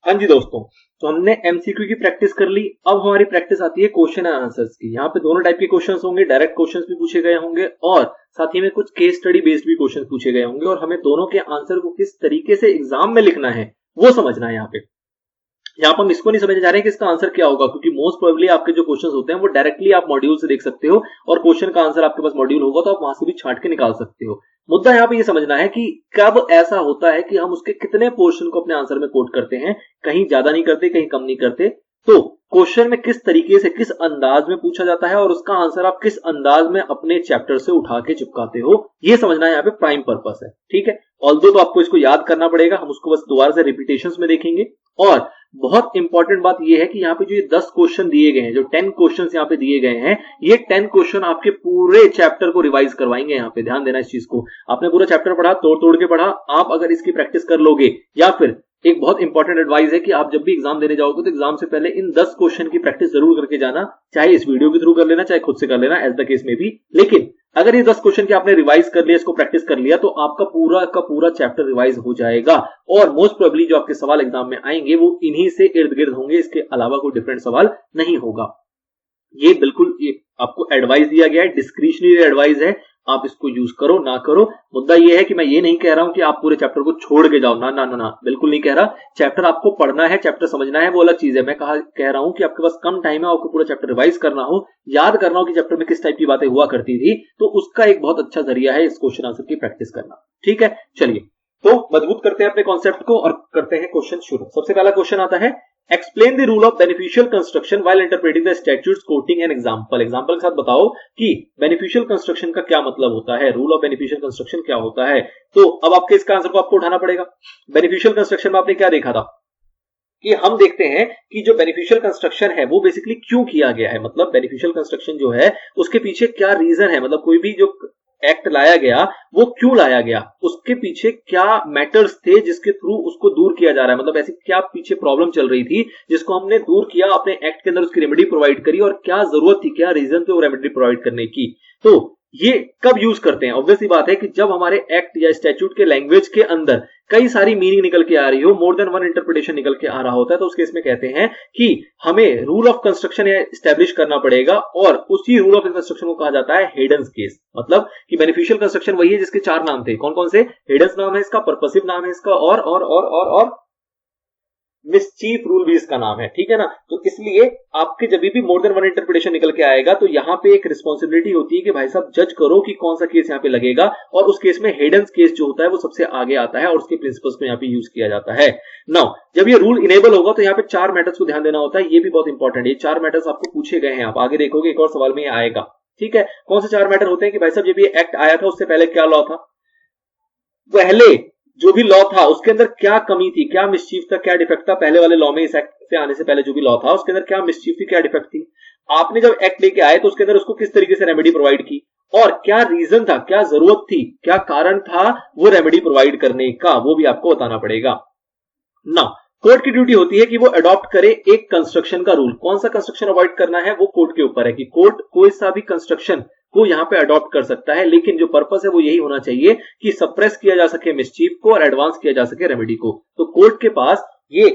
हाँ जी दोस्तों, तो हमने एमसीक्यू की प्रैक्टिस कर ली। अब हमारी प्रैक्टिस आती है क्वेश्चन एंड आंसर्स की। यहाँ पे दोनों टाइप के क्वेश्चंस होंगे, डायरेक्ट क्वेश्चंस भी पूछे गए होंगे और साथ ही में कुछ केस स्टडी बेस्ड भी क्वेश्चंस पूछे गए होंगे और हमें दोनों के आंसर को किस तरीके से एग्जाम में लिखना है वो समझना है। यहाँ पर हम इसको नहीं समझने जा रहे हैं कि इसका आंसर क्या होगा, क्योंकि मोस्ट प्रोबेबली आपके जो क्वेश्चंस होते हैं वो डायरेक्टली आप मॉड्यूल से देख सकते हो और क्वेश्चन का आंसर आपके पास मॉड्यूल होगा तो आप वहां से भी छांट के निकाल सकते हो। मुद्दा यहाँ पे ये समझना है कि कब ऐसा होता है कि हम उसके कितने पोर्शन को अपने आंसर में कोट करते हैं, कहीं ज्यादा नहीं करते कहीं कम नहीं करते। तो क्वेश्चन में किस तरीके से किस अंदाज में पूछा जाता है और उसका आंसर आप किस अंदाज में अपने चैप्टर से उठा के चिपकाते हो, ये समझना यहाँ पे प्राइम पर्पस है। ठीक है, ऑल्दो तो आपको इसको याद करना पड़ेगा, हम उसको बस दोबारा से रिपीटेशंस में देखेंगे। और बहुत इंपॉर्टेंट बात यह है कि यहाँ पे जो ये 10 क्वेश्चन दिए गए हैं, जो 10 क्वेश्चन यहाँ पे दिए गए हैं, ये 10 क्वेश्चन आपके पूरे चैप्टर को रिवाइज करवाएंगे। यहाँ पे ध्यान देना इस चीज को। आपने पूरा चैप्टर पढ़ा, तोड़ तोड़ के पढ़ा, आप अगर इसकी प्रैक्टिस कर लोगे, या फिर एक बहुत इंपॉर्टेंट एडवाइस है कि आप जब भी एग्जाम देने जाओगे तो एग्जाम से पहले इन 10 क्वेश्चन की प्रैक्टिस जरूर करके जाना, चाहे इस वीडियो के थ्रू कर लेना चाहे खुद से कर लेना, एज द केस में भी। लेकिन अगर ये 10 क्वेश्चन की आपने रिवाइज कर लिया, इसको प्रैक्टिस कर लिया, तो आपका पूरा का पूरा चैप्टर रिवाइज हो जाएगा और मोस्ट प्रोबेबली जो आपके सवाल एग्जाम में आएंगे वो इन्हीं से इर्द गिर्द होंगे, इसके अलावा कोई डिफरेंट सवाल नहीं होगा। ये बिल्कुल आपको एडवाइस दिया गया है, डिस्क्रिशनरी एडवाइस है, आप इसको यूज करो ना करो। मुद्दा ये है कि मैं ये नहीं कह रहा हूं कि आप पूरे चैप्टर को छोड़ के जाओ, ना ना ना ना, बिल्कुल नहीं कह रहा। चैप्टर आपको पढ़ना है, चैप्टर समझना है, वो अलग चीज है। मैं कह रहा हूं कि आपके पास कम टाइम है, आपको पूरा चैप्टर रिवाइज करना हो, याद करना हो कि चैप्टर में किस टाइप की बातें हुआ करती थी, तो उसका एक बहुत अच्छा जरिया है इस क्वेश्चन आंसर की प्रैक्टिस करना। ठीक है, चलिए तो मजबूत करते हैं अपने कॉन्सेप्ट को और करते हैं क्वेश्चन शुरू। सबसे पहला क्वेश्चन आता है, explain the rule of beneficial construction while interpreting the statutes coating an example. Example के साथ बताओ कि बेनिफिशियल कंस्ट्रक्शन का क्या मतलब होता है, रूल ऑफ बेनिफिशियल कंस्ट्रक्शन क्या होता है। तो अब आपके इसका आंसर को आपको उठाना पड़ेगा। बेनिफिशियल कंस्ट्रक्शन में आपने क्या देखा था कि हम देखते हैं कि जो बेनिफिशियल कंस्ट्रक्शन है वो बेसिकली क्यों किया गया है, मतलब बेनिफिशियल कंस्ट्रक्शन जो है उसके पीछे क्या रीजन है, मतलब कोई भी जो एक्ट लाया गया वो क्यों लाया गया, उसके पीछे क्या मैटर्स थे जिसके थ्रू उसको दूर किया जा रहा है, मतलब ऐसी क्या पीछे प्रॉब्लम चल रही थी जिसको हमने दूर किया, अपने एक्ट के अंदर उसकी रेमेडी प्रोवाइड करी और क्या जरूरत थी, क्या रीजन थे वो रेमेडी प्रोवाइड करने की। तो ये कब यूज करते हैं, ऑब्वियस सी बात है कि जब हमारे एक्ट या स्टैट्यूट के लैंग्वेज के अंदर कई सारी मीनिंग निकल के आ रही हो, मोर देन वन इंटरप्रिटेशन निकल के आ रहा होता है, तो उस केस में कहते हैं कि हमें रूल ऑफ कंस्ट्रक्शन एस्टैब्लिश करना पड़ेगा और उसी रूल ऑफ कंस्ट्रक्शन को कहा जाता है हिडन्स केस। मतलब कि बेनिफिशियल कंस्ट्रक्शन वही है जिसके 4 नाम थे, कौन कौन से, हिडन्स नाम है इसका, पर्पसिव नाम है इसका और मिसचीफ रूल भी इसका नाम है। ठीक है ना, तो इसलिए आपके जब भी मोर देन वन इंटरप्रिटेशन निकल के आएगा तो यहाँ पे एक रिस्पॉन्सिबिलिटी होती है कि भाई साहब जज करो कि कौन सा केस यहाँ पे लगेगा, और उस केस में हिडन केस जो होता है वो सबसे आगे आता है और उसके प्रिंसिपल्स को यहाँ पे यूज किया जाता है। नाउ जब ये रूल इनेबल होगा तो यहाँ पे 4 मैटर्स को ध्यान देना होता है, ये भी बहुत इंपॉर्टेंट है। ये 4 मैटर्स आपको पूछे गए हैं, आप आगे देखोगे एक और सवाल में आएगा। ठीक है, कौन से 4 मैटर होते हैं कि भाई साहब जब ये एक्ट आया था उससे पहले क्या लॉ था, पहले जो भी लॉ था उसके अंदर क्या कमी थी, क्या मिसचीफ था, क्या डिफेक्ट था, पहले वाले लॉ में इस एक्ट से आने से पहले जो भी लॉ था उसके अंदर क्या मिसचीफ थी, क्या डिफेक्ट थी, आपने जब एक्ट लेके आए तो उसके अंदर उसको किस तरीके से रेमेडी प्रोवाइड की और क्या रीजन था, क्या जरूरत थी, क्या कारण था वो रेमेडी प्रोवाइड करने का, वो भी आपको बताना पड़ेगा ना। कोर्ट की ड्यूटी होती है कि वो अडॉप्ट करे एक कंस्ट्रक्शन का रूल। कौन सा कंस्ट्रक्शन अवॉइड करना है वो कोर्ट के ऊपर है कि कोर्ट कोई सा भी कंस्ट्रक्शन को यहां पे अडॉप्ट कर सकता है, लेकिन जो पर्पस है वो यही होना चाहिए कि सप्रेस किया जा सके मिसचीफ को और एडवांस किया जा सके रेमेडी को। तो कोर्ट के पास ये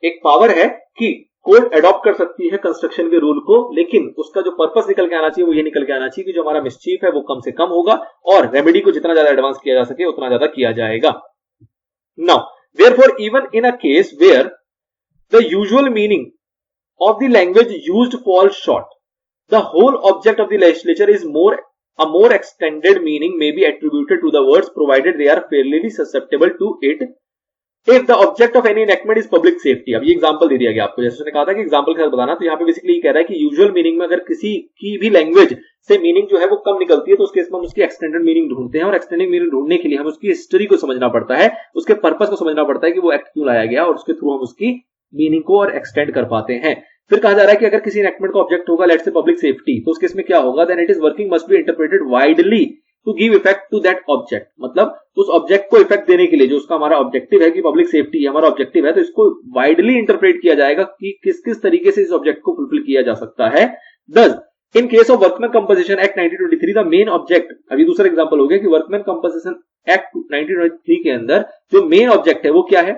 एक पावर है कि कोर्ट अडॉप्ट कर सकती है कंस्ट्रक्शन के रूल को, लेकिन उसका जो पर्पस निकल के आना चाहिए वो ये निकल के आना चाहिए कि जो हमारा मिसचीफ है वो कम से कम होगा और रेमेडी को जितना ज्यादा एडवांस किया जा सके उतना ज्यादा किया जाएगा। Now therefore even in a case where the usual meaning of the language used falls short, the whole object of the legislature is a more extended meaning may be attributed to the words provided they are fairly susceptible to it if the object of any enactment is public safety। अब ये example दे दिया गया आपको, जैसे उसने कहा था कि एग्जांपल के साथ बताना, तो यहाँ पे बेसिकली कह रहा है कि यूजुअल मीनिंग में अगर किसी की भी लैंग्वेज से मीनिंग जो है वो कम निकलती है तो उस केस में हम उसकी एक्सटेंडेड मीनिंग ढूंढते हैं और एक्सटेंडेड मीनिंग ढूंढने के लिए हम उसकी हिस्ट्री को समझना पड़ता है, उसके पर्पस को समझना पड़ता है कि वो एक्ट क्यों लाया गया और उसके थ्रू हम उसकी मीनिंग को और एक्सटेंड कर पाते हैं। फिर कहा जा रहा है कि अगर किसी एनैक्टमेंट का ऑब्जेक्ट होगा लेट्स से पब्लिक सेफ्टी, तो उस केस में क्या होगा, then it is working must be interpreted widely to give effect to that object. मतलब उस ऑब्जेक्ट को इफेक्ट देने के लिए जो उसका हमारा ऑब्जेक्टिव है कि पब्लिक सेफ्टी हमारा ऑब्जेक्टिव है, तो इसको वाइडली इंटरप्रेट किया जाएगा कि किस किस तरीके से इस ऑब्जेक्ट को फुलफिल किया जा सकता है। दस in case of workman composition act 1923 the main object, अभी दूसरा एग्जांपल हो गया कि वर्कमैन कंपोजिशन एक्ट 1923 के अंदर जो मेन ऑब्जेक्ट है वो क्या है,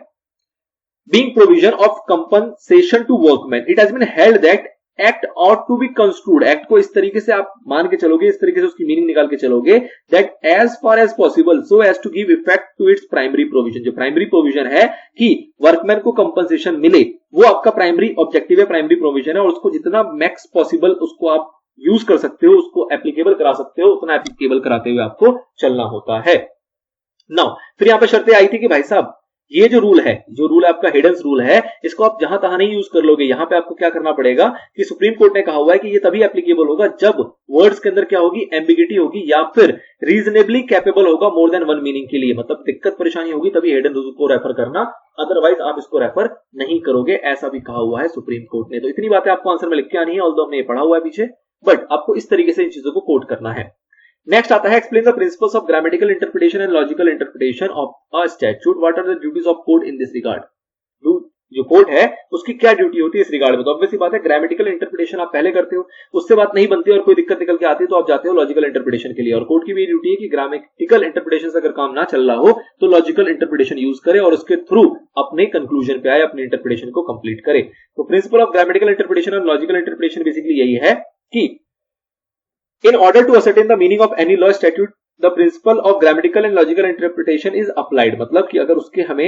being provision of compensation to workmen, it has been held that act ought to be construed, act को इस तरीके से आप मान के चलोगे, इस तरीके से उसकी मीनिंग निकाल के चलोगे, that as far as possible so as to give effect to its primary provision, जो प्राइमरी प्रोविजन है कि वर्कमैन को कंपनसेशन मिले, वो आपका प्राइमरी ऑब्जेक्टिव है, प्राइमरी प्रोविजन है, और उसको जितना मैक्स पॉसिबल उसको आप यूज कर सकते हो, उसको एप्लीकेबल करा सकते हो, उतना एप्लीकेबल कराते हुए आपको चलना होता है। नाउ फिर यहां पे शर्तें आई थी कि भाई साहब ये जो रूल है, जो रूल आपका हिडन रूल है, इसको आप जहां तहां नहीं यूज कर लोगे। यहां पे आपको क्या करना पड़ेगा कि सुप्रीम कोर्ट ने कहा हुआ है कि ये तभी एप्लीकेबल होगा जब वर्ड्स के अंदर क्या होगी, एम्बिगिटी होगी, या फिर रीजनेबली कैपेबल होगा मोर देन वन मीनिंग के लिए, मतलब दिक्कत परेशानी होगी तभी हिडन रूल को रेफर करना, अदरवाइज आप इसको रेफर नहीं करोगे, ऐसा भी कहा हुआ है सुप्रीम कोर्ट ने। तो इतनी बातें आपको आंसर में लिख के आनी है, ऑल्दो हमने ये पढ़ा हुआ है पीछे, बट आपको इस तरीके से इन चीजों को कोट करना है। नेक्स्ट आता है explain the principles of grammatical interpretation and logical interpretation of a statute, what are the duties of court in this regard. जो कोर्ट है उसकी क्या ड्यूटी होती है इस रिगार्ड में। तो ऑब्वियसली बात है ग्रामेटिकल इंटरप्रिटेशन आप पहले करते हो, उससे बात नहीं बनती और कोई दिक्कत निकल के आती है तो आप जाते हो लॉजिकल इंटरप्रिटेशन के लिए, और कोर्ट की भी ड्यूटी है कि ग्रामेटिकल इंटरप्रिटेशन से अगर काम ना चल रहा हो तो लॉजिकल इंटरप्रिटेशन यूज करे और उसके थ्रू अपने कंक्लूजन पे आए, अपने इंटरप्रिटेशन को कंप्लीट करे। तो प्रिंसिपल ऑफ ग्रामेटिकल इंटरप्रिटेशन और लॉजिकल इंटरप्रिटेशन बेसिकली यही है कि in order to ascertain the meaning of any law statute, the principle of grammatical and logical interpretation is applied। मतलब कि अगर उसके हमें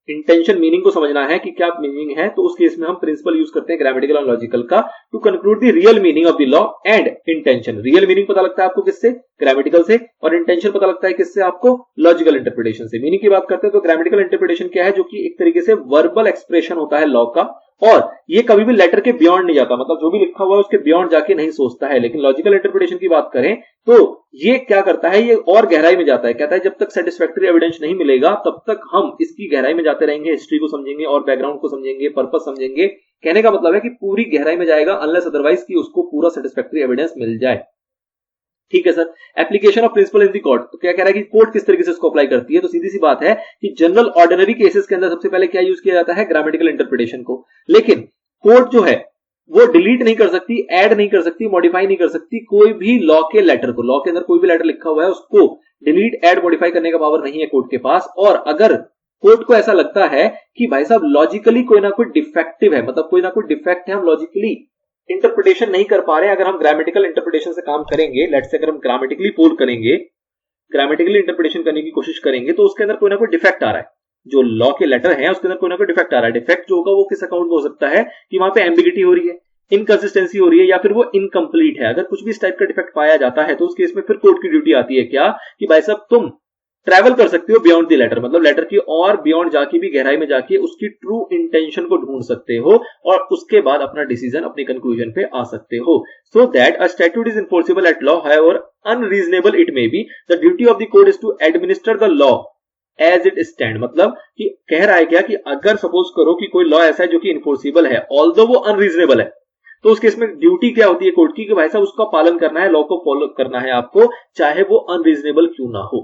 इंटेंशन मीनिंग को समझना है कि क्या मीनिंग है, तो उस केस में हम प्रिंसिपल यूज करते हैं ग्रामेटिकल और लॉजिकल का, to conclude the real meaning of the law and intention. Real meaning पता लगता है आपको किससे, ग्रामेटिकल से, और इंटेंशन पता लगता है किससे, आपको लॉजिकल इंटरप्रिटेशन से। मीनिंग की बात करते हैं तो ग्रामेटिकल इंटरप्रिटेशन क्या है, जो कि एक तरीके से वर्बल एक्सप्रेशन होता है लॉ का, और ये कभी भी लेटर के बियॉन्ड नहीं जाता, मतलब जो भी लिखा हुआ है उसके बियॉन्ड जाके नहीं सोचता है। लेकिन लॉजिकल इंटरप्रिटेशन की बात करें तो ये क्या करता है, ये और गहराई में जाता है, कहता है जब तक सेटिस्फैक्टरी एविडेंस नहीं मिलेगा तब तक हम इसकी गहराई में जाते रहेंगे, हिस्ट्री को समझेंगे और बैकग्राउंड को समझेंगे, पर्पस समझेंगे। कहने का मतलब है कि पूरी गहराई में जाएगा अनलेस अदरवाइज कि उसको पूरा सेटिस्फैक्टरी एविडेंस मिल जाए। ठीक है sir. Application of principle in the court, तो क्या कह रहा है कि कोर्ट किस तरीके से इसको अप्लाई करती है। तो सीधी सी बात है कि जनरल ऑर्डिनरी केसेस के अंदर सबसे पहले क्या यूज किया जाता है, ग्रामेटिकल इंटरप्रिटेशन को। लेकिन कोर्ट जो है वो डिलीट नहीं कर सकती, ऐड नहीं कर सकती, मॉडिफाई नहीं कर सकती कोई भी लॉ के लेटर को। लॉ के अंदर कोई भी लेटर लिखा हुआ है उसको डिलीट, ऐड, मॉडिफाई करने का पावर नहीं है कोर्ट के पास। और अगर कोर्ट को ऐसा लगता है कि भाई साहब लॉजिकली कोई ना कोई डिफेक्टिव है, मतलब कोई ना कोई डिफेक्ट है, हम लॉजिकली इंटरप्रिटेशन नहीं कर पा रहे हैं, अगर हम ग्रामेटिकल इंटरप्रिटेशन से काम करेंगे, लेट्स से अगर हम ग्रामेटिकली पोल करेंगे, ग्रामेटिकली इंटरप्रिटेशन करने की कोशिश करेंगे, तो उसके अंदर कोई ना कोई डिफेक्ट आ रहा है, जो लॉ के लेटर है उसके अंदर कोई ना कोई डिफेक्ट आ रहा है। डिफेक्ट जो होगा वो किस अकाउंट में हो सकता है कि वहां पे एम्बिगिटी हो रही है, इनकंसिस्टेंसी हो रही है, या फिर वो इनकम्प्लीट है। अगर कुछ भी इस टाइप का डिफेक्ट पाया जाता है तो उस केस में फिर कोर्ट की ड्यूटी आती है क्या, कि भाई साहब तुम ट्रैवल कर सकते हो बियॉन्ड द लेटर, मतलब लेटर की और बियॉन्ड जाके भी गहराई में जाके उसकी ट्रू इंटेंशन को ढूंढ सकते हो और उसके बाद अपना डिसीजन, अपने कंक्लूजन पे आ सकते हो। So that a statute is enforceable at law, however unreasonable it may be, the duty of the court is to administer the law as it stand. मतलब कि कह रहा है क्या कि अगर सपोज करो कि कोई लॉ ऐसा है जो कि इन्फोर्सिबल है, ऑल्दो वो अनरीजनेबल है, तो उस केस में ड्यूटी क्या होती है कोर्ट की कि भाई साहब उसका पालन करना है, लॉ को फॉलो करना है आपको, चाहे वो अनरीजनेबल क्यों ना हो।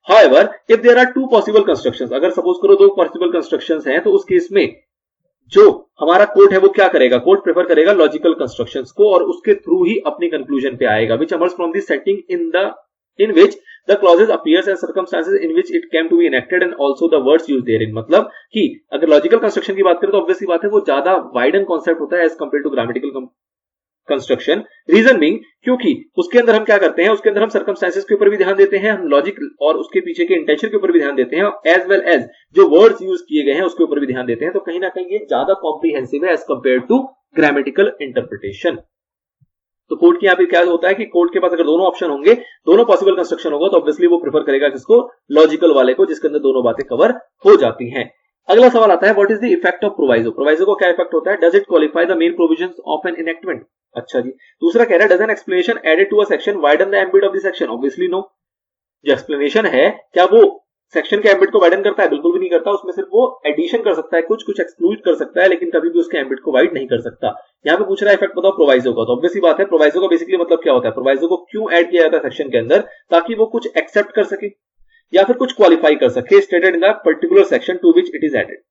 However, if there are two possible constructions, अगर सपोज करो दो पॉसिबल कंस्ट्रक्शंस हैं, तो उस केस में जो हमारा कोर्ट है वो क्या करेगा, कोर्ट प्रेफर करेगा लॉजिकल कंस्ट्रक्शंस को और उसके थ्रू ही अपनी कंक्लूजन पे आएगा, which emerges from the setting in which the clauses appears and circumstances in which it came to be enacted and also the words used therein। मतलब कि अगर लॉजिकल कंस्ट्रक्शन की बात करें तो ऑब्वियसली बात है वो ज्यादा वाइडन कॉन्सेप्ट होता है as compare to grammatical construction. Reason being, क्योंकि उसके अंदर हम क्या करते हैं, उसके अंदर हम सर्कमस्टेंसेस के ऊपर भी ध्यान देते हैं, हम लॉजिक और उसके पीछे के इंटेंशन के ऊपर भी ध्यान देते हैं, एज वेल एज जो वर्ड्स यूज किए गए हैं उसके ऊपर भी ध्यान देते हैं। तो कहीं ना कहीं ये ज्यादा कॉम्प्रिहेंसिव है as compare to grammatical interpretation. तो कोर्ट की यहाँ पे क्या होता है कि कोर्ट के पास अगर दोनों ऑप्शन होंगे, दोनों पॉसिबल कंस्ट्रक्शन होगा, तो ऑब्वियसली वो प्रेफर करेगा किसको, लॉजिकल वाले को, जिसके अंदर दोनों बातें कवर हो जाती हैं। अगला सवाल आता है what is the effect of proviso. Proviso को क्या इफेक्ट होता है, does it qualify the main provisions of an enactment. अच्छा जी। दूसरा कह रहा है does an explanation added to a section widen the ambit of the section. Obviously no. जो एक्सप्लेनेशन है क्या वो सेक्शन के एम्बिट को वाइडन करता है, बिल्कुल भी नहीं करता। उसमें सिर्फ वो एडिशन कर सकता है, कुछ एक्सक्लूड कर सकता है, लेकिन कभी भी उसके एम्बिट को वाइड नहीं कर सकता। यहाँ पे पूछ रहा है इफेक्ट बताओ प्रोवाइजो का। तो ऑब्वियसली बात है प्रोवाइजो का बेसिकली मतलब क्या होता है, प्रोवाइजो को क्यों ऐड किया जाता है सेक्शन के अंदर, ताकि वो कुछ एक्सेप्ट कर सके या फिर कुछ क्वालिफाई कर सके stated in the particular section to which it is added.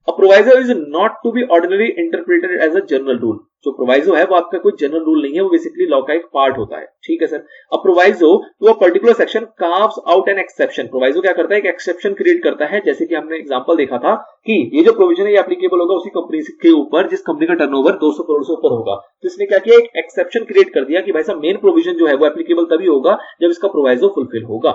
A proviso is not to be ordinary interpreted as a general rule. जो प्रोवाइजो है वो आपका कोई जनरल रूल नहीं है, वो बेसिकली लॉ का एक पार्ट होता है। ठीक है sir. A proviso to a particular section carves out an exception. Proviso क्या करता है, एक एक्सेप्शन क्रिएट करता है। जैसे कि हमने एग्जांपल देखा था कि ये जो प्रोविजन है ये एप्लीकेबल होगा उसी कंपनी के ऊपर जिस कंपनी का टर्नओवर 200 करोड़ से ऊपर होगा। तो इसने क्या किया, एक एक्सेप्शन क्रिएट कर दिया कि भाई साहब मेन प्रोविजन जो है वो एप्लीकेबल तभी होगा जब इसका प्रोवाइजो फुलफिल होगा।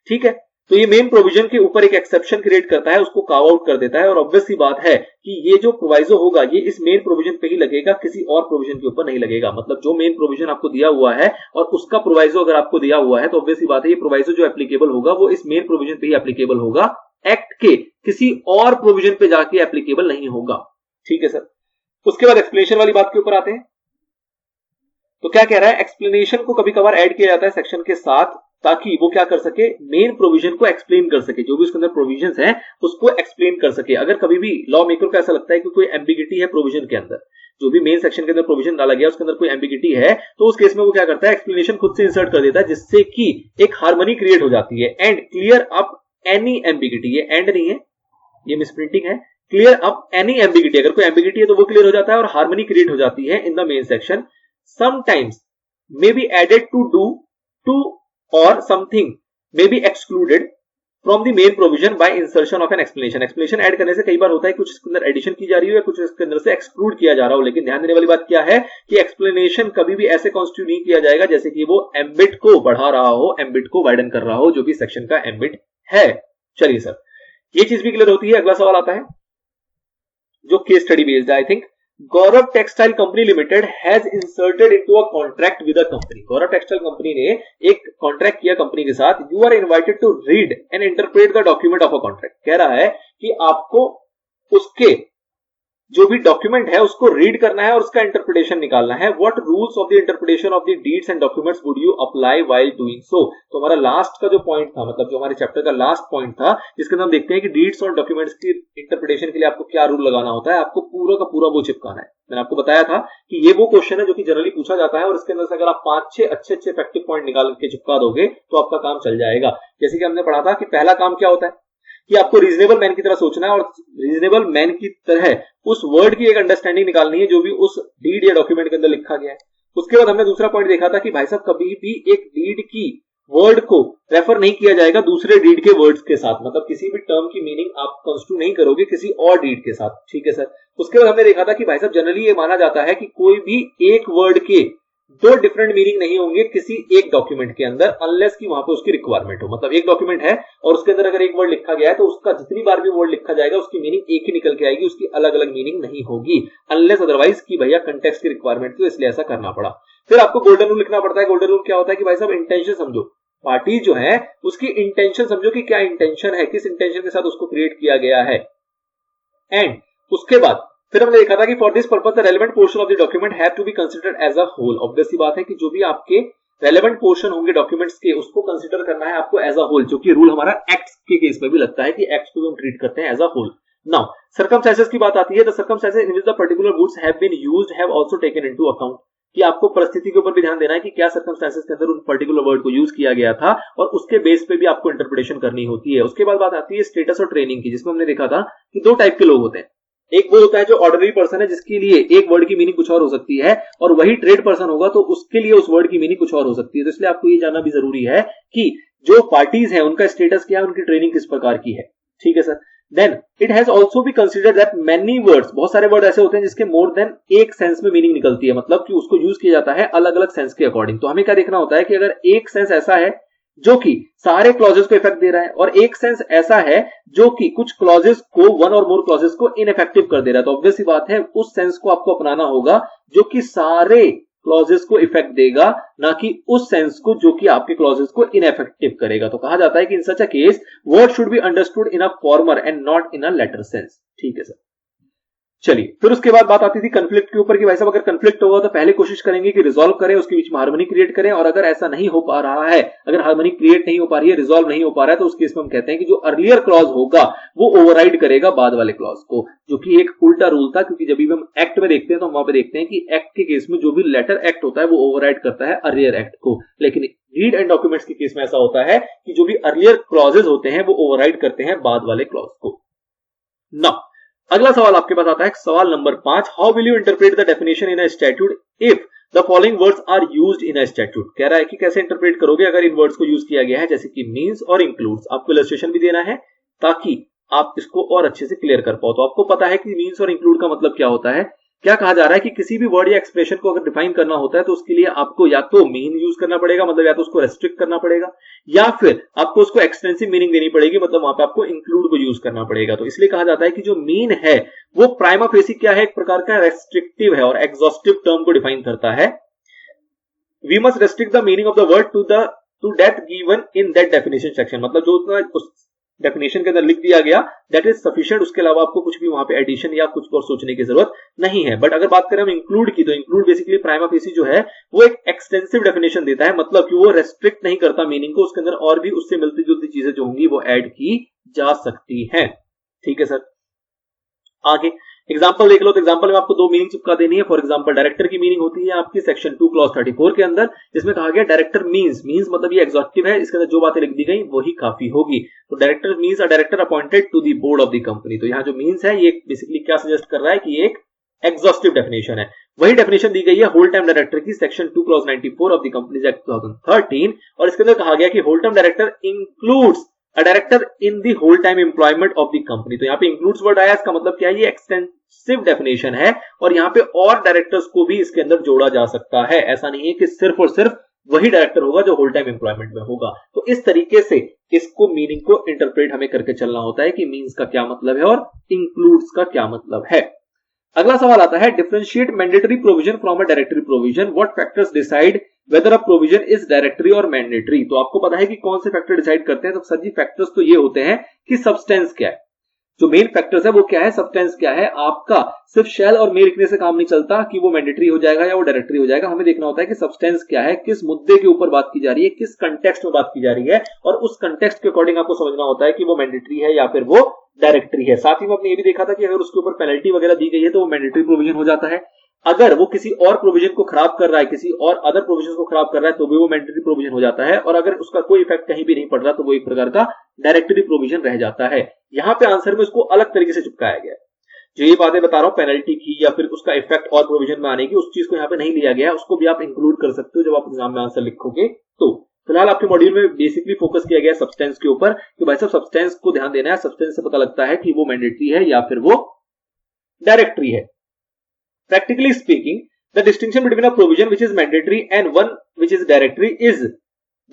ठीक है। तो ये मेन प्रोविजन के ऊपर एक एक्सेप्शन क्रिएट करता है, उसको कार्व आउट कर देता है, और ऑब्वियस सी बात है कि ये जो प्रोवाइजो होगा ये इस मेन प्रोविजन पे ही लगेगा, किसी और प्रोविजन के ऊपर नहीं लगेगा। मतलब जो मेन प्रोविजन आपको दिया हुआ है और उसका प्रोवाइजो अगर आपको दिया हुआ है तो ऑब्वियस सी बात है ये प्रोवाइजो जो एप्लीकेबल होगा वो इस मेन प्रोविजन पे ही एप्लीकेबल होगा, एक्ट के किसी और प्रोविजन पे जाके एप्लीकेबल नहीं होगा। ठीक है सर। उसके बाद एक्सप्लेनेशन वाली बात के ऊपर आते हैं। तो क्या कह रहा है, एक्सप्लेनेशन को कभी कभार ऐड किया जाता है सेक्शन के साथ ताकि वो क्या कर सके, मेन प्रोविजन को एक्सप्लेन कर सके, जो भी उसके अंदर प्रोविजंस हैं उसको एक्सप्लेन कर सके। अगर कभी भी लॉ मेकर को ऐसा लगता है कि कोई एम्बिगिटी है प्रोविजन के अंदर, जो भी मेन सेक्शन के अंदर प्रोविजन डाला गया उसके अंदर कोई एम्बिगिटी है, तो उस केस में वो क्या करता है, एक्सप्लेनेशन खुद से इंसर्ट कर देता है, जिससे कि एक हार्मनी क्रिएट हो जाती है and clear up any ambiguity. ये एंड नहीं है, ये मिसप्रिंटिंग है। क्लियर अप एनी एम्बिगिटी, अगर कोई एम्बिगिटी है तो वो क्लियर हो जाता है और हार्मनी क्रिएट हो जाती है in the main section. Sometimes may be added to do to or something may be excluded from the main provision by insertion of an explanation। explanation add करने से कई बार होता है कुछ इसके अंदर एडिशन की जा रही हो या कुछ इसके अंदर से एक्सक्लूड किया जा रहा हो, लेकिन ध्यान देने वाली बात क्या है कि एक्सप्लेनेशन कभी भी ऐसे कॉन्स्टिट्यूट नहीं किया जाएगा जैसे कि वो एम्बिट को बढ़ा रहा हो, एम्बिट को वाइडन कर रहा हो, जो भी सेक्शन का एम्बिट है। चलिए सर, ये चीज भी क्लियर होती है। अगला सवाल आता है जो केस स्टडी बेस्ड है। I think Gaurav textile company limited has inserted into a contract with a company. Gaurav textile company ने एक कॉन्ट्रैक्ट किया कंपनी के साथ। You are invited to read and interpret the document of a contract. कह रहा है कि आपको उसके जो भी डॉक्यूमेंट है उसको रीड करना है और उसका इंटरप्रिटेशन निकालना है। What rules of the interpretation of the deeds and documents would you apply while doing so. तो हमारा लास्ट का जो पॉइंट था, मतलब जो हमारे चैप्टर का लास्ट पॉइंट था, जिसके अंदर हम देखते हैं कि डीड्स और डॉक्यूमेंट्स की इंटरप्रिटेशन के लिए आपको क्या रूल लगाना होता है। आपको पूरा का पूरा वो चिपकाना है। मैंने आपको बताया था कि ये वो क्वेश्चन है जो कि जनरली पूछा जाता है और इसके अंदर से अगर आप 5-6 अच्छे इफेक्टिव पॉइंट निकाल के चिपका दोगे तो आपका काम चल जाएगा। जैसे कि हमने पढ़ा था कि पहला काम क्या होता है कि आपको रीजनेबल मैन की तरह सोचना है और रीजनेबल मैन की तरह उस वर्ड की एक अंडरस्टैंडिंग निकालनी है जो भी उस डीड या डॉक्यूमेंट के अंदर लिखा गया है। उसके बाद हमने दूसरा पॉइंट देखा था कि भाई साहब कभी भी एक डीड की वर्ड को रेफर नहीं किया जाएगा दूसरे डीड के वर्ड्स के साथ, मतलब किसी भी टर्म की मीनिंग आप कंस्ट्रू नहीं करोगे किसी और डीड के साथ। ठीक है सर। उसके बाद हमने देखा था कि भाई साहब जनरली ये माना जाता है कि कोई भी एक वर्ड के दो डिफरेंट मीनिंग नहीं होंगे किसी एक डॉक्यूमेंट के अंदर, अनलेस कि वहां पे उसकी रिक्वायरमेंट हो। मतलब एक डॉक्यूमेंट है और उसके अंदर अगर एक वर्ड लिखा गया है तो उसका जितनी बार भी वर्ड लिखा जाएगा उसकी मीनिंग एक ही निकल के आएगी, उसकी अलग अलग मीनिंग नहीं होगी, अनलेस अदरवाइज कि भैया कंटेक्स्ट की रिक्वायरमेंट थी, इसलिए ऐसा करना पड़ा। फिर आपको गोल्डन रूल लिखना पड़ता है। गोल्डन रूल क्या होता है कि भाई साहब इंटेंशन समझो, पार्टी जो है उसकी इंटेंशन समझो कि क्या इंटेंशन है, किस इंटेंशन के साथ उसको क्रिएट किया गया है। एंड उसके बाद फिर हमने देखा था कि for this purpose the relevant portion of the document have to be considered as a whole. Obvious सी बात है कि जो भी आपके रेलेवेंट पोर्शन होंगे डॉक्यूमेंट्स के उसको कंसीडर करना है आपको एज अ होल, जो कि रूल हमारा एक्ट्स के केस में भी लगता है कि एक्ट्स को हम ट्रीट करते हैं as a whole. Now circumstances की बात आती है। The circumstances in which the particular goods have been used have also taken into account, कि आपको परिस्थिति के ऊपर भी ध्यान देना है कि क्या सर्कमस्टेंसेस के अंदर उन पर्टिकुलर वर्ड को यूज किया गया था और उसके बेस पे भी आपको इंटरप्रिटेशन करनी होती है। उसके बाद बात आती है स्टेटस और ट्रेनिंग की, जिसमें हमने देखा था कि दो टाइप के लोग होते हैं। एक वो होता है जो ऑर्डिनरी पर्सन है जिसके लिए एक वर्ड की मीनिंग कुछ और हो सकती है, और वही ट्रेड पर्सन होगा तो उसके लिए उस वर्ड की मीनिंग कुछ और हो सकती है। तो इसलिए आपको ये जानना भी जरूरी है कि जो पार्टीज हैं उनका स्टेटस क्या है, उनकी ट्रेनिंग किस प्रकार की है। ठीक है sir. Then it has also be considered that many words, बहुत सारे वर्ड ऐसे होते हैं जिसके मोर देन एक सेंस में मीनिंग निकलती है, मतलब कि उसको यूज किया जाता है अलग अलग सेंस के अकॉर्डिंग। तो हमें क्या देखना होता है कि अगर एक सेंस ऐसा है जो कि सारे क्लॉजेस को इफेक्ट दे रहा है और एक सेंस ऐसा है जो कि कुछ क्लॉजेस को, वन और मोर क्लॉजेस को इनइफेक्टिव कर दे रहा है, तो ऑब्वियस सी बात है उस सेंस को आपको अपनाना होगा जो कि सारे क्लॉजेस को इफेक्ट देगा, ना कि उस सेंस को जो कि आपके क्लॉजेस को इनइफेक्टिव करेगा। तो कहा जाता है कि in such a case word should be understood in a former and not in a latter sense. ठीक है सर। चलिए फिर उसके बाद बात आती थी कंफ्लिक्ट के ऊपर कि भाई साहब अगर कंफ्लिक्ट होगा तो पहले कोशिश करेंगे कि रिजॉल्व करें, उसके बीच में हार्मनी क्रिएट करें, और अगर ऐसा नहीं हो पा रहा है, अगर हार्मनी क्रिएट नहीं हो पा रही है, रिजॉल्व नहीं हो पा रहा है, तो उस केस में हम कहते हैं कि जो अर्लियर क्लॉज होगा वो ओवरराइड करेगा बाद वाले क्लॉज को, जो कि एक उल्टा रूल था, क्योंकि जब भी हम एक्ट में देखते हैं तो हम वहां पे देखते हैं कि एक्ट के केस में जो भी लेटर एक्ट होता है वो ओवरराइड करता है अर्लियर एक्ट को, लेकिन डीड एंड डॉक्यूमेंट्स के केस में ऐसा होता है कि जो भी अर्लियर क्लॉजेज होते हैं वो ओवरराइड करते हैं बाद वाले क्लॉज को। नाउ अगला सवाल आपके पास आता है सवाल number 5, how will you interpret the definition in a statute if the following words are used in a statute. कह रहा है कि कैसे इंटरप्रेट करोगे अगर इन वर्ड्स को यूज किया गया है, जैसे कि मीन्स और इंक्लूड्स। आपको इलस्ट्रेशन भी देना है ताकि आप इसको और अच्छे से क्लियर कर पाओ। तो आपको पता है कि मीन्स और इंक्लूड का मतलब क्या होता है। क्या कहा जा रहा है कि किसी भी वर्ड या एक्सप्रेशन को अगर डिफाइन करना होता है तो उसके लिए आपको या तो मीन यूज करना पड़ेगा, मतलब या तो उसको रेस्ट्रिक्ट करना पड़ेगा, या फिर आपको उसको एक्सटेंसिव मीनिंग देनी पड़ेगी, मतलब वहां पे आपको इंक्लूड को यूज करना पड़ेगा। तो इसलिए कहा जाता है कि जो मीन है वो प्राइमा फेसी क्या है, एक प्रकार का रेस्ट्रिक्टिव है और एग्जॉस्टिव टर्म को डिफाइन करता है। We must restrict the meaning of the word to that given in that definition section, मतलब जो उस डेफिनेशन के अंदर लिख दिया गया दैट इज सफिशिएंट, उसके अलावा आपको कुछ भी वहां पे एडिशन या कुछ और सोचने की जरूरत नहीं है। बट अगर बात करें हम इंक्लूड की, तो इंक्लूड बेसिकली प्राइमा फेसी जो है वो एक एक्सटेंसिव डेफिनेशन देता है, मतलब कि वो रेस्ट्रिक्ट नहीं करता मीनिंग को, उसके अंदर और भी उससे मिलती जुलती चीजें जो होंगी वो ऐड की जा सकती है। ठीक है सर, आगे एग्जाम्पल देख लो। तो एग्जाम्पल में आपको दो मीनिंग चिपका देनी है। फॉर एग्जाम्पल डायरेक्टर की मीनिंग होती है आपकी सेक्शन 2 क्लॉज 34 के अंदर, जिसमें कहा गया डायरेक्टर मीन्स मतलब ये एग्जॉस्टिव है, इसके अंदर जो बातें लिख दी गई वही काफी होगी। तो director means a director appointed to the board of the company. तो यहाँ जो मीन्स है ये बेसिकली क्या सजेस्ट कर रहा है कि ये एक एग्जॉस्टिव डेफिनेशन है। वही डेफिनेशन दी गई है होल टाइम डायरेक्टर की section 2 clause 94 of the companies act 2013, और इसके अंदर कहा गया कि whole time director includes a director in the whole time employment of the company. तो यहाँ पे इंक्लूड्स वर्ड आया, इसका मतलब क्या है, ये एक्सटेंसिव डेफिनेशन है और यहाँ पे और डायरेक्टर्स को भी इसके अंदर जोड़ा जा सकता है। ऐसा नहीं है कि सिर्फ और सिर्फ वही डायरेक्टर होगा जो होल टाइम एम्प्लॉयमेंट में होगा। तो इस तरीके से इसको मीनिंग को इंटरप्रेट हमें करके चलना होता है कि मीन्स का क्या मतलब है और इंक्लूड्स का क्या मतलब है। अगला सवाल आता है, differentiate mandatory provision from a directory provision, what factors decide whether a provision is directory और मैंडेटरी। तो आपको पता है कि कौन से फैक्टर डिसाइड करते हैं। तो सर जी फैक्टर्स तो ये होते हैं कि सब्सटेंस क्या है, जो मेन फैक्टर्स है वो क्या है, सब्सटेंस क्या है। आपका सिर्फ शैल और मे लिखने से काम नहीं चलता कि वो मैंडेटरी हो जाएगा या वो डायरेक्टरी हो जाएगा। हमें देखना होता है कि सब्सटेंस क्या है, किस मुद्दे के ऊपर बात की जा रही है, किस कंटेक्स्ट में बात की जा रही है, और उस कंटेक्स्ट के अकॉर्डिंग आपको समझना होता है कि वो मैंडेटरी है या फिर वो डायरेक्टरी है। साथ ही में आपने ये भी देखा था कि अगर उसके ऊपर पेनल्टी वगैरह दी गई है तो वो मैंडेटरी प्रोविजन हो जाता है। अगर वो किसी और प्रोविजन को खराब कर रहा है, किसी और अदर प्रोविजन को खराब कर रहा है, तो भी वो मैंडेटरी प्रोविजन हो जाता है। और अगर उसका कोई इफेक्ट कहीं भी नहीं पड़ रहा तो वो एक प्रकार का डायरेक्टरी प्रोविजन रह जाता है। यहाँ पे आंसर में उसको अलग तरीके से चिपकाया गया है। जो ये बातें बता रहा हूं पेनल्टी की या फिर उसका इफेक्ट और प्रोविजन में आने की, उस चीज को यहाँ पे नहीं लिया गया है, उसको भी आप इंक्लूड कर सकते हो जब आप एग्जाम में आंसर लिखोगे। तो फिलहाल आपके मॉड्यूल में बेसिकली फोकस किया गया सब्सटेंस के ऊपर कि भाई साहब सब्सटेंस को ध्यान देना है। सब्सटेंस से पता लगता है कि वो मैंडेटरी है या फिर वो डायरेक्टरी है। Practically speaking, the distinction between a provision which is mandatory and one which is directory is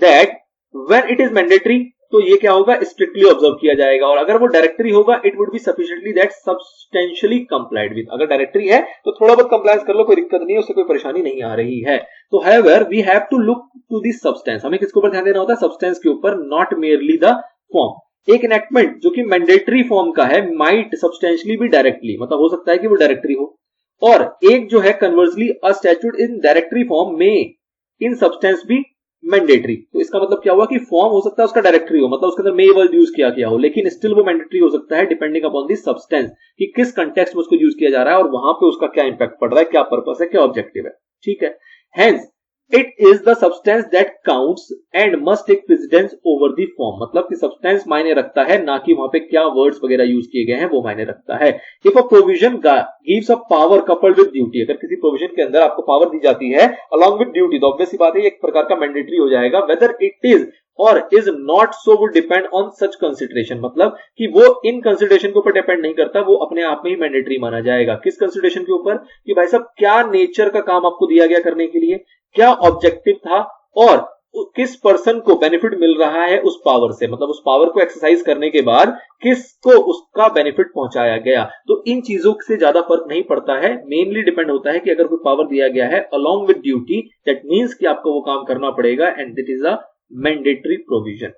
that when it is mandatory तो ये क्या होगा, स्ट्रिक्टली ऑब्जर्व किया जाएगा, और अगर वो डायरेक्टरी होगा it would be sufficiently that substantially complied with. अगर डायरेक्टरी है तो थोड़ा बहुत कंप्लायंस कर लो, कोई दिक्कत नहीं है, उससे कोई परेशानी नहीं आ रही है। तो however we have to look to the substance, हमें किसके ऊपर ध्यान देना होता है, सब्सटेंस के ऊपर, नॉट मेयरली द फॉर्म। एक इनेक्टमेंट जो कि मैंडेटरी फॉर्म का है माइट सब्सटेंशियली भी डायरेक्टली, मतलब हो सकता है कि वो डायरेक्टरी हो, और एक जो है कन्वर्सली अ स्टैट्यूट इन डायरेक्टरी फॉर्म में इन सब्सटेंस भी मैंडेटरी। तो इसका मतलब क्या हुआ कि फॉर्म हो सकता है उसका डायरेक्टरी हो, मतलब उसके अंदर मे वर्ड यूज किया गया हो, लेकिन स्टिल वो मैंडेटरी हो सकता है डिपेंडिंग अपॉन द सब्सटेंस कि किस कंटेक्स्ट में उसको यूज किया जा रहा है और वहां पे उसका क्या इंपैक्ट पड़ रहा है, क्या पर्पस है, क्या ऑब्जेक्टिव है। ठीक है, hence it is the substance that counts and must take precedence over the form, मतलब कि सब्सटेंस मायने रखता है, ना कि वहां पे क्या वर्ड्स वगैरह यूज किए गए हैं वो मायने रखता है। If a provision gives a power coupled with duty, अगर किसी प्रोविजन के अंदर आपको पावर दी जाती है अलॉन्ग विद ड्यूटी, तो ऑब्वियस सी बात है एक प्रकार का मैंडेटरी हो जाएगा। वेदर इट इज और is not so would depend on such consideration, मतलब कि वो इन कंसिडरेशन के ऊपर डिपेंड नहीं करता, वो अपने आप में ही मैंडेटरी माना जाएगा। किस कंसिडरेशन के ऊपर, कि भाई साहब क्या नेचर का काम आपको दिया गया करने के लिए, क्या ऑब्जेक्टिव था, और किस पर्सन को बेनिफिट मिल रहा है उस पावर से, मतलब उस पावर को एक्सरसाइज करने के बाद किसको उसका बेनिफिट पहुंचाया गया। तो इन चीजों से ज्यादा फर्क नहीं पड़ता है, मेनली डिपेंड होता है कि अगर कोई पावर दिया गया है along with duty, that means कि आपको वो काम करना पड़ेगा and this is a mandatory provision.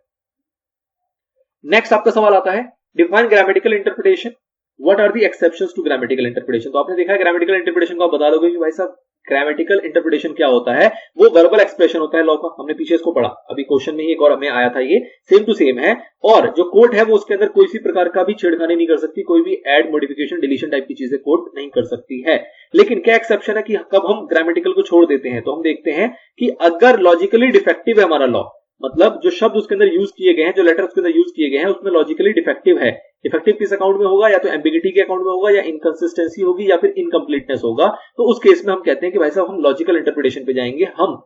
Next आपका सवाल आता है, define grammatical interpretation, what are the exceptions to grammatical interpretation. तो आपने देखा है ग्रामेटिकल इंटरप्रिटेशन को आप बता दोगे कि भाई साहब ग्रामेटिकल इंटरप्रिटेशन क्या होता है, वो वर्बल एक्सप्रेशन होता है लॉ का, हमने पीछे इसको पढ़ा, अभी क्वेश्चन में ही एक और हमें आया था, ये सेम टू सेम है। और जो कोर्ट है वो उसके अंदर कोई सी प्रकार का भी छेड़खानी नहीं कर सकती, कोई भी ऐड, मॉडिफिकेशन, डिलीशन टाइप की चीजें कोर्ट नहीं कर सकती है। लेकिन क्या एक्सेप्शन है कि कब हम ग्रामेटिकल को छोड़ देते हैं, तो हम देखते हैं कि अगर लॉजिकली डिफेक्टिव है हमारा लॉ, मतलब जो शब्द उसके अंदर यूज किए गए हैं, जो लेटर उसके अंदर यूज किए गए हैं, उसमें लॉजिकली डिफेक्टिव है। डिफेक्टिव किस अकाउंट में होगा? या तो एम्बिगिटी के अकाउंट में होगा, या इनकंसिस्टेंसी होगी, या फिर इनकम्प्लीटनेस होगा। तो उस केस में हम कहते हैं कि भाई साहब हम लॉजिकल इंटरप्रिटेशन पे जाएंगे, हम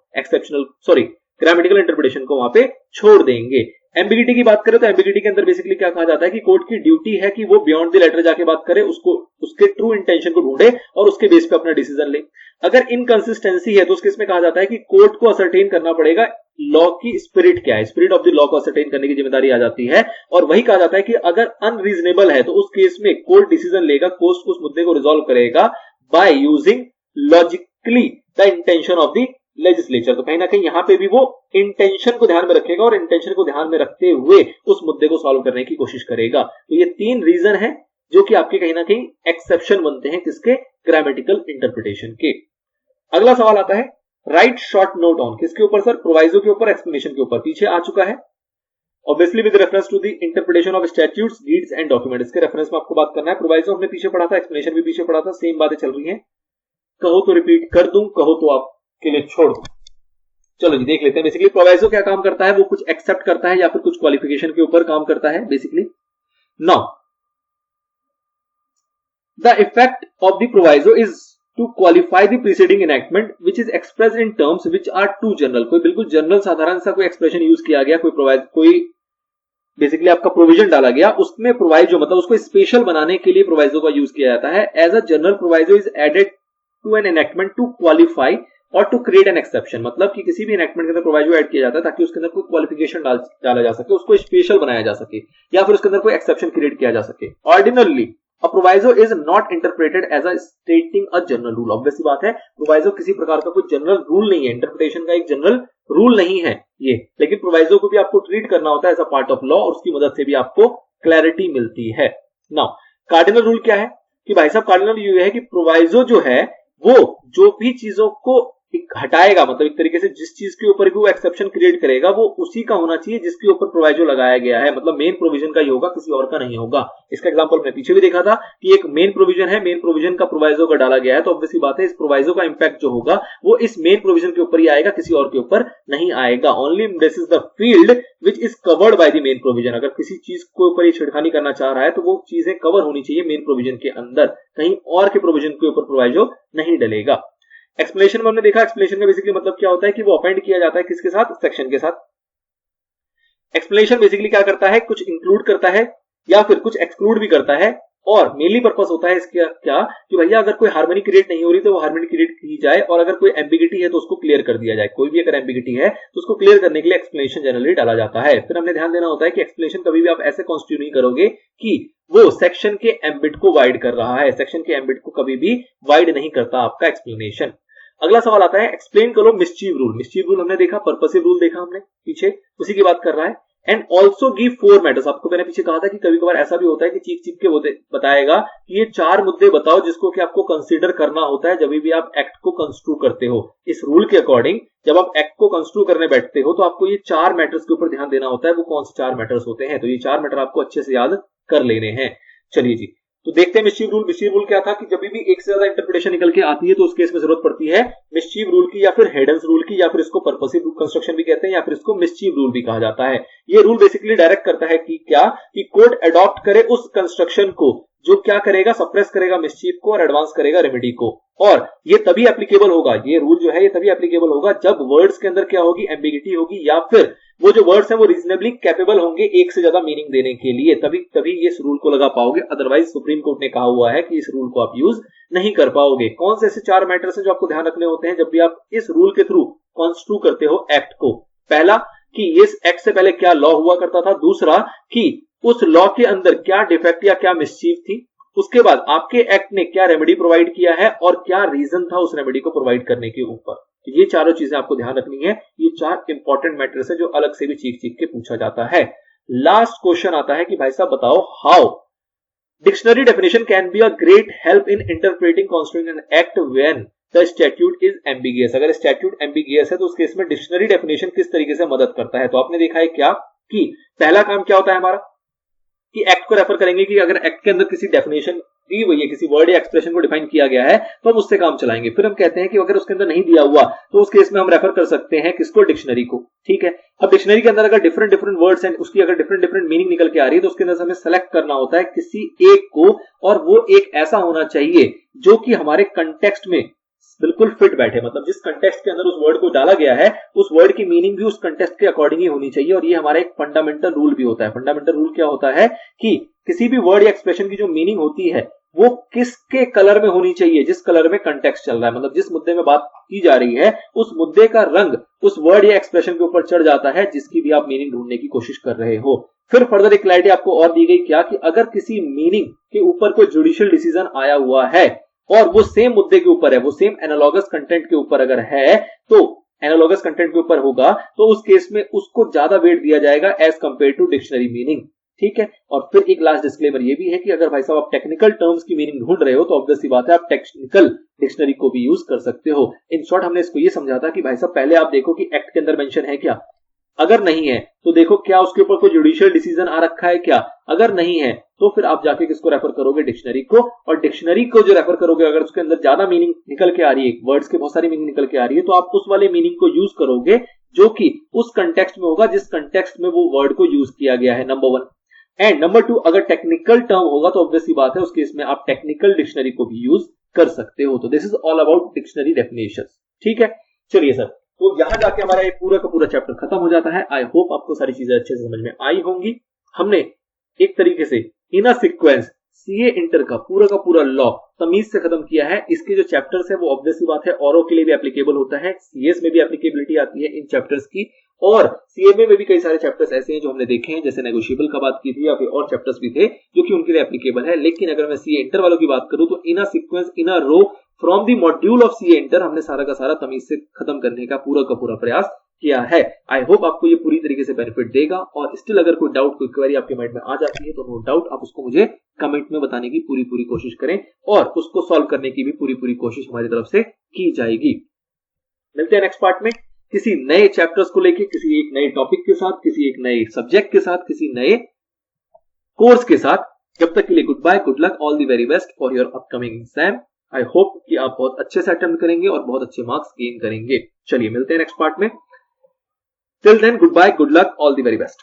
ग्रामेटिकल इंटरप्रिटेशन को वहां पे छोड़ देंगे। एम्बिगिटी की बात करें तो एम्बिगिटी के अंदर बेसिकली क्या कहा जाता है कि कोर्ट की ड्यूटी है कि वो बियॉन्ड द लेटर जाके बात करे, उसको उसके ट्रू इंटेंशन को ढूंढे और उसके बेस पे अपना डिसीजन ले। अगर इनकंसिस्टेंसी है तो उसके इसमें कहा जाता है कि कोर्ट को असरटेन करना पड़ेगा लॉ की स्पिरिट क्या है, स्पिरिट ऑफ द लॉ को असरटेन करने की जिम्मेदारी आ जाती है। और वही कहा जाता है कि अगर अनरीजनेबल है तो उस केस में कोर्ट डिसीजन लेगा, कोर्ट उस मुद्दे को रिजॉल्व करेगा by using logically the intention of the legislature. तो कहीं ना कहीं यहां पे भी वो इंटेंशन को ध्यान में रखेगा और इंटेंशन को ध्यान में रखते हुए उस मुद्दे को सॉल्व करने की कोशिश करेगा। तो ये 3 रीजन है जो कि आपके कहीं ना कहीं एक्सेप्शन बनते हैं किसके? ग्रामेटिकल इंटरप्रिटेशन के। अगला सवाल आता है राइट शॉर्ट नोट ऑन, किसके ऊपर सर? प्रोवाइजो के ऊपर, एक्सप्लेनेशन के ऊपर। पीछे आ चुका है obviously with reference to the interpretation of statutes, deeds and documents. इसके रेफरेंस में आपको बात करना है। प्रोवाइजो हमने पीछे पढ़ा था, एक्सप्लेनेशन भी पीछे पढ़ा था, सेम बातें चल रही हैं। कहो तो रिपीट कर दूं, कहो तो आपके लिए छोड़ दूं। चलो जी देख लेते हैं। बेसिकली प्रोवाइजो क्या काम करता है? वो कुछ एक्सेप्ट करता है या फिर कुछ क्वालिफिकेशन के ऊपर काम करता है basically. Now the effect of the proviso is to qualify the preceding enactment which is expressed in terms which are too general. कोई बिल्कुल जनरल साधारण सा कोई एक्सप्रेशन यूज किया गया, कोई बेसिकली आपका प्रोविजन डाला गया, उसमें प्रोवाइजो मतलब उसको स्पेशल बनाने के लिए प्रोवाइजो का यूज किया जाता है। As a general proviso is added to an enactment to qualify or to create an exception. मतलब कि किसी भी एनैक्टमेंट के अंदर प्रोवाइजो ऐड किया जाता है ताकि उसके अंदर कोई क्वालिफिकेशन डाला जा सके, उसको स्पेशल बनाया जा सके, या फिर उसके अंदर कोई एक्सेप्शन क्रिएट किया जा सके। Ordinarily a proviso is not interpreted as a stating a general rule. Obvious बात है, प्रोवाइजो किसी प्रकार का कोई जनरल रूल नहीं है, इंटरप्रिटेशन का एक जनरल रूल नहीं है ये। लेकिन प्रोवाइजो को भी आपको ट्रीट करना होता है as a part of law, और उसकी मदद से भी आपको क्लैरिटी मिलती है। नाउ कार्डिनल रूल क्या है कि भाई साहब कार्डिनल ये है कि प्रोवाइजो जो है वो जो भी चीजों को हटाएगा, मतलब एक तरीके से जिस चीज के ऊपर भी वो एक्सेप्शन क्रिएट करेगा वो उसी का होना चाहिए जिसके ऊपर प्रोवाइजो लगाया गया है। मतलब मेन प्रोविजन का ही होगा, किसी और का नहीं होगा। इसका एग्जांपल मैंने पीछे भी देखा था कि एक मेन प्रोविजन है, मेन प्रोविजन का प्रोवाइजो का डाला गया है, तो ऑब्वियसली बात है इस प्रोवाइजो का इंपैक्ट जो होगा वो इस मेन प्रोविजन के ऊपर ही आएगा, किसी और के ऊपर नहीं आएगा। Only this is the field which is covered by the main provision. अगर किसी चीज के ऊपर ये छिड़खानी करना चाह रहा है तो वो चीजें कवर होनी चाहिए मेन प्रोविजन के अंदर, कहीं और के प्रोविजन के ऊपर प्रोवाइजो नहीं डलेगा। एक्सप्लेनेशन में हमने देखा, एक्सप्लेनेशन का बेसिकली मतलब क्या होता है कि वो अपेंड किया जाता है किसके साथ? सेक्शन के साथ। एक्सप्लेनेशन बेसिकली क्या करता है? कुछ इंक्लूड करता है या फिर कुछ एक्सक्लूड भी करता है, और मेनली पर्पस होता है इसका क्या कि भैया अगर कोई हार्मनी क्रिएट नहीं हो रही तो वो हार्मनी क्रिएट की जाए, और अगर कोई एम्बिगिटी है तो उसको क्लियर कर दिया जाए। कोई भी अगर एम्बिगिटी है तो उसको क्लियर करने के लिए एक्सप्लेनेशन जनरली डाला जाता है। फिर हमने ध्यान देना होता है कि एक्सप्लेनेशन कभी भी आप ऐसे कॉन्स्टिट्यूट नहीं करोगे कि वो सेक्शन के एम्बिट को वाइड कर रहा है। सेक्शन के एम्बिट को कभी भी वाइड नहीं करता आपका एक्सप्लेनेशन। अगला सवाल आता है एक्सप्लेन करो मिसचीव रूल। मिसचीव रूल हमने देखा, पर्पसिव रूल देखा हमने पीछे, उसी की बात कर रहा है। And also give 4 matters. आपको मैंने पीछे कहा था कि कभी कभार ऐसा भी होता है कि चीख के बताएगा कि ये 4 मुद्दे बताओ जिसको कि आपको कंसीडर करना होता है जब भी आप एक्ट को कंस्ट्रू करते हो। इस रूल के अकॉर्डिंग जब आप एक्ट को कंस्ट्रू करने बैठते हो तो आपको ये 4 मैटर्स के ऊपर ध्यान देना होता है। वो कौन से 4 मैटर्स होते हैं? तो ये 4 मैटर आपको अच्छे से याद कर लेने हैं। चलिए जी, तो देखते हैं मिसचीव रूल। मिसचीव रूल क्या था कि जब भी एक से ज्यादा इंटरप्रिटेशन निकल के आती है तो उस केस में जरूरत पड़ती है मिसचीव रूल की, या फिर हेडेंस रूल की, या फिर इसको पर्पसिव कंस्ट्रक्शन भी कहते हैं, या फिर इसको मिसचीव रूल भी कहा जाता है। ये रूल बेसिकली डायरेक्ट करता है कि क्या कि कोर्ट अडॉप्ट करे उस कंस्ट्रक्शन को जो क्या करेगा? सप्रेस करेगा मिसचीव को और एडवांस करेगा रेमेडी को। और ये तभी एप्लीकेबल होगा, ये रूल जो है ये तभी एप्लीकेबल होगा जब वर्ड्स के अंदर क्या होगी? एम्बिगिटी होगी, या फिर वो जो वर्ड्स हैं वो रीजनेबली कैपेबल होंगे एक से ज्यादा मीनिंग देने के लिए, तभी इस रूल को लगा पाओगे। अदरवाइज सुप्रीम कोर्ट ने कहा हुआ है कि इस रूल को आप यूज नहीं कर पाओगे। कौन से ऐसे 4 मैटर्स हैं जो आपको ध्यान रखने होते हैं जब भी आप इस रूल के थ्रू कॉन्स्ट्रू करते हो एक्ट को? पहला कि इस एक्ट से पहले क्या लॉ हुआ करता था। दूसरा कि उस लॉ के अंदर क्या डिफेक्ट या क्या मिसचीव थी। उसके बाद आपके एक्ट ने क्या रेमेडी प्रोवाइड किया है और क्या रीजन था उस रेमेडी को प्रोवाइड करने के ऊपर। तो ये चारों चीजें आपको ध्यान रखनी है। ये 4 इंपॉर्टेंट मैटर्स है जो अलग से भी चीख के पूछा जाता है। लास्ट क्वेश्चन आता है कि भाई साहब बताओ how dictionary definition can be a great help in interpreting constitution an act when the statute is ambiguous. अगर स्टैट्यूट एम्बिगियस है तो उस केस में डिक्शनरी डेफिनेशन किस तरीके से मदद करता है? तो आपने देखा है क्या कि पहला काम क्या होता है हमारा कि एक्ट को रेफर करेंगे कि अगर एक्ट के अंदर किसी डेफिनेशन दी हुई है, किसी वर्ड या एक्सप्रेशन को डिफाइन किया गया है तो हम उससे काम चलाएंगे। फिर हम कहते हैं कि अगर उसके अंदर नहीं दिया हुआ तो उस केस में हम रेफर कर सकते हैं किसको, डिक्शनरी को। ठीक है, अब डिक्शनरी के अंदर अगर डिफरेंट डिफरेंट वर्ड्स हैं, उसकी अगर डिफरेंट डिफरेंट मीनिंग निकल के आ रही है तो उसके अंदर हमें सेलेक्ट करना होता है किसी एक को, और वो एक ऐसा होना चाहिए जो कि हमारे कंटेक्स्ट में बिल्कुल फिट बैठे। मतलब जिस कंटेक्स्ट के अंदर उस वर्ड को डाला गया है उस वर्ड की मीनिंग भी उस कंटेक्स्ट के अकॉर्डिंग ही होनी चाहिए। और ये हमारा एक फंडामेंटल रूल भी होता है। फंडामेंटल रूल क्या होता है कि किसी भी वर्ड या एक्सप्रेशन की जो मीनिंग होती है वो किसके कलर में होनी चाहिए, जिस कलर में कंटेक्स्ट चल रहा है। मतलब जिस मुद्दे में बात की जा रही है उस मुद्दे का रंग उस वर्ड या एक्सप्रेशन के ऊपर चढ़ जाता है जिसकी भी आप मीनिंग ढूंढने की कोशिश कर रहे हो। फिर फर्दर एक क्लैरिटी आपको और दी गई क्या, कि अगर किसी मीनिंग के ऊपर कोई जुडिशियल डिसीजन आया हुआ है और वो सेम मुद्दे के ऊपर है, वो सेम एनालॉगस कंटेंट के ऊपर अगर है, तो एनालॉगस कंटेंट के ऊपर होगा तो उस केस में उसको ज्यादा वेट दिया जाएगा as compare to dictionary meaning. ठीक है, और फिर एक लास्ट डिस्क्लेमर ये भी है कि अगर भाई साहब आप टेक्निकल टर्म्स की मीनिंग ढूंढ रहे हो तो ऑब्वियस सी बात है आप टेक्निकल डिक्शनरी को भी यूज कर सकते हो। इन शॉर्ट हमने इसको ये समझा था कि भाई साहब पहले आप देखो कि एक्ट के अंदर मेंशन है क्या, अगर नहीं है तो देखो क्या उसके ऊपर कोई जुडिशियल डिसीजन आ रखा है क्या, अगर नहीं है तो फिर आप जाके किसको रेफर करोगे, डिक्शनरी को। और डिक्शनरी को जो रेफर करोगे अगर उसके अंदर ज्यादा मीनिंग निकल के आ रही है, वर्ड्स के बहुत सारी मीनिंग निकल के आ रही है, तो आप उस वाले मीनिंग को यूज करोगे जो कि उस कंटेक्स्ट में होगा जिस कंटेक्स्ट में वो वर्ड को यूज किया गया है, नंबर 1। एंड नंबर 2, अगर टेक्निकल टर्म होगा तो ऑब्वियस सी बात है उस केस में आप टेक्निकल डिक्शनरी को भी यूज कर सकते हो। तो this is all about dictionary definitions. ठीक है, चलिए सर, तो यहां जाके हमारा ये पूरा का पूरा चैप्टर खत्म हो जाता है। आई होप आपको सारी चीजें अच्छे से समझ में आई होंगी। हमने एक तरीके से इन अ सीक्वेंस सीए इंटर का पूरा लॉ तमीज से खत्म किया है। इसके जो चैप्टर्स है वो ऑब्वियस सी बात है औरों के लिए भी एप्लीकेबल होता है, सीएस में भी एप्लीकेबिलिटी आती है इन चैप्टर्स की, और सीएमए में भी कई सारे चैप्टर्स ऐसे हैं जो हमने देखे हैं, जैसे नेगोशिएबल का बात की थी या फिर और चैप्टर्स भी थे जो कि उनके लिए एप्लीकेबल है। लेकिन अगर मैं सीए इंटर वालों की बात करूं तो in a sequence in a row from the module of CA inter हमने सारा का सारा तमीज से खत्म करने का पूरा प्रयास किया है। आई होप आपको ये पूरी तरीके से बेनिफिट देगा। और स्टिल अगर कोई डाउट, कोई क्वेरी आपके माइंड में आ जाती है तो नो डाउट आप उसको मुझे कमेंट में बताने की पूरी कोशिश करें और उसको सॉल्व करने की भी पूरी कोशिश हमारी तरफ से की जाएगी। मिलते हैं नेक्स्ट पार्ट में किसी नए चैप्टर्स को लेके, किसी एक नए टॉपिक के साथ, किसी एक नए सब्जेक्ट के साथ, किसी नए कोर्स के साथ। जब तक के लिए goodbye, good luck, all the very best for your upcoming exam. I hope कि आप बहुत अच्छे से अटेम्प्ट करेंगे और बहुत अच्छे मार्क्स गेन करेंगे। चलिए मिलते हैं नेक्स्ट पार्ट में। Till then goodbye, good luck, all the very best.